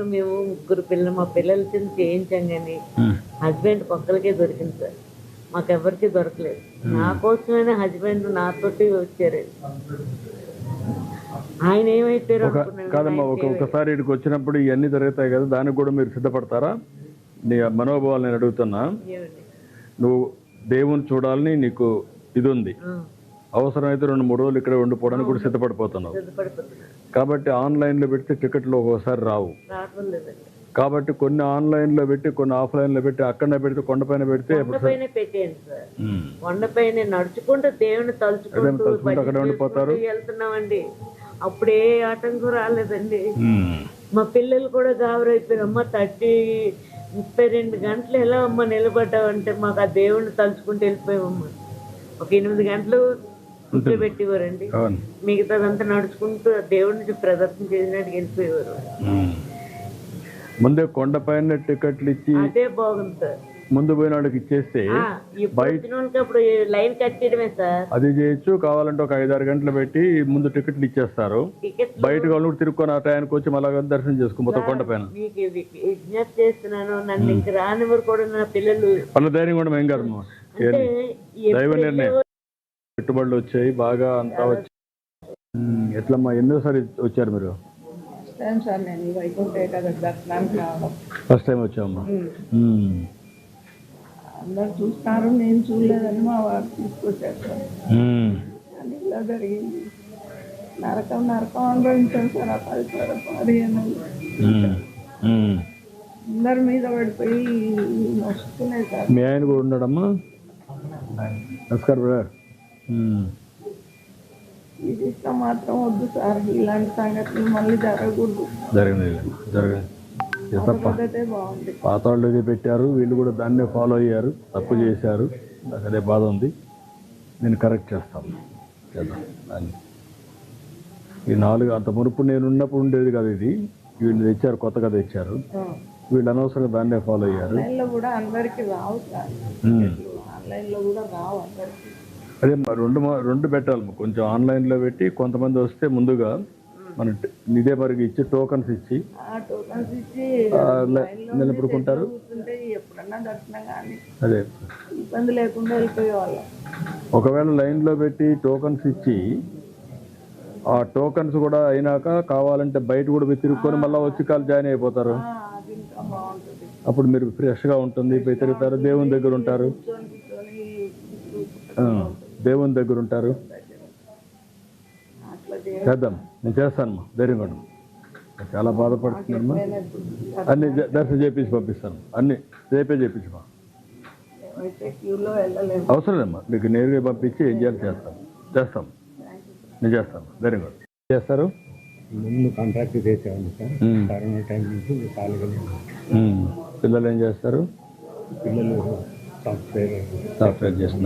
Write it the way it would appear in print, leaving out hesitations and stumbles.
ఆపరేషన్లు మేము ముగ్గురు పిల్లలు మా పిల్లల కింద చేయించాం కానీ హస్బెండ్ ఒక్కరికే దొరికింది సార్. మాకెవరికి దొరకలేదు. నా కోసమైనా హస్బెండ్ నాతోటి వచ్చారు. ఆయన ఏమైపోయారు కాదమ్మా, ఒకసారి ఇక్కడికి వచ్చినప్పుడు ఇవన్నీ జరుగుతాయి కదా, దానికి కూడా మీరు సిద్ధపడతారా? నీ మనోభావాలు నేను అడుగుతున్నా. నువ్వు దేవుని చూడాలని నీకు ఇది ఉంది, అవసరమైతే 2-3 రోజులు ఇక్కడ ఉండిపోవడానికి కూడా సిద్ధపడిపోతున్నావు. కాబట్టి ఆన్లైన్లో పెడితే టికెట్లు ఒక్కోసారి రావు. కాబట్టి కొన్ని ఆన్లైన్లో పెట్టి కొన్ని ఆఫ్లైన్లో పెట్టి అక్కడనే పెడితే కొండపైన పెడితే కొండపైన నడుచుకుంటూ దేవుని తలుచుకుంటూ అక్కడ ఉండిపోతారు. వెళ్తున్నామండి. అప్పుడే ఆటంకం రాలేదండి. మా పిల్లలు కూడా గాబరైపోయారు. అమ్మ 32 గంటలు ఎలా అమ్మ నిలబడ్డావంటే మాకు ఆ దేవుణ్ణి తలుచుకుంటూ వెళ్ళిపోయామమ్మా. ఒక 8 గంటలు కూర్చోబెట్టేవారండి. మిగతాదంతా నడుచుకుంటూ దేవుడిని ప్రదర్శన చేసినట్టు వెళ్ళిపోయేవారు. ముందే కొండపైన టికెట్లు ఇచ్చి అదే బాగుంది సార్. ముందు పోయిన వాళ్ళకి ఇచ్చేస్తే అప్పుడు లైన్ కట్టడమే సార్. అది చేయొచ్చు. కావాలంటే ఒక 5-6 గంటలు పెట్టి ముందు టికెట్లు ఇచ్చేస్తారు. బయట వాళ్ళు తిరుక్కొని ఆ టైంకి వచ్చి మళ్ళా దర్శనం చేసుకుంటారు కొండపైన. మీకు విజ్ఞప్తి చేస్తున్నాను, నన్ను ఇంక రానివారు కూడా నా పిల్లలు వాళ్ళ ధైర్యం కూడా ఏం కాదు. దైవ నిర్ణయం. పెట్టుబడులు వచ్చాయి బాగా, అంతా వచ్చి ఎట్లమ్మా ఎన్నోసారి వచ్చారు మీరు? ఫస్ట్ టైం వచ్చామమ్మా. అందరు చూస్తారు, నేను చూడలేదని మా వారు తీసుకొచ్చారు సార్. అది ఇలా జరిగింది. నరకం అనుభవించాను సార్. ఆ 15 అందరి మీద పడిపోయి వస్తున్నాయి సార్. మీ ఆయన కూడా ఉన్నాడమ్మా? నమస్కారం బ్రదర్. ఇది ఇష్టం మాత్రం వద్దు సార్. ఇలాంటి సంగతులు మళ్ళీ జరగకూడదు. జరగదు బాగుంది. పాత వాళ్ళు ఇది పెట్టారు, వీళ్ళు కూడా దాన్నే ఫాలో అయ్యారు, తప్పు చేశారు. నాకు అదే బాధ ఉంది. నేను కరెక్ట్ చేస్తాను చేద్దాం దాన్ని. ఈ 4 అంత మునుపు నేను ఉన్నప్పుడు ఉండేది కదా ఇది. వీళ్ళు తెచ్చారు, కొత్తగా తెచ్చారు. వీళ్ళు అనవసరంగా దాన్నే ఫాలో అయ్యారు. కూడా అందరికి రావు సార్. ఆన్లైన్లో కూడా రావు అందరికి. అదే రెండు పెట్టాలి. కొంచెం ఆన్లైన్లో పెట్టి కొంతమంది వస్తే ముందుగా మన ఇదే మరికి ఇచ్చి టోకన్స్ ఇచ్చి నిలబడుకుంటారు. ఎప్పుడన్నా దర్శనం కానీ అదే ఇబ్బంది లేకుండా వెళ్ళిపోయేవాళ్ళం. ఒకవేళ లైన్లో పెట్టి టోకన్స్ ఇచ్చి ఆ టోకన్స్ కూడా అయినాక కావాలంటే బయట కూడా పోయి తిరుక్కొని మళ్ళీ వచ్చి కాలు జాయిన్ అయిపోతారు. అప్పుడు మీరు ఫ్రెష్గా ఉంటుంది, పోయి తిరుగుతారు, దేవుని దగ్గర ఉంటారు. దేవుని దగ్గర ఉంటారు. చేద్దాం, నేను చేస్తానమ్మా, ధైర్యంగా ఉండు. చాలా బాధపడుతున్నామ్మా. అన్ని దర్శనం చేపించి పంపిస్తాను, అన్ని రేపే చేపించమా. అవసరం లేమ్మా, మీకు నేరుగా పంపించి ఏం చేయాలి చేస్తాం. నేను చేస్తాను, ధైర్యంగా ఉండు. చేస్తారు. ముందు కాంట్రాక్ట్ చేసేవాడిని సార్. కరోనా టైం నుంచి ఖాళీగా. పిల్లలు ఏం చేస్తారు? పిల్లలు సాఫ్ట్వేర్ చేస్తున్నారు.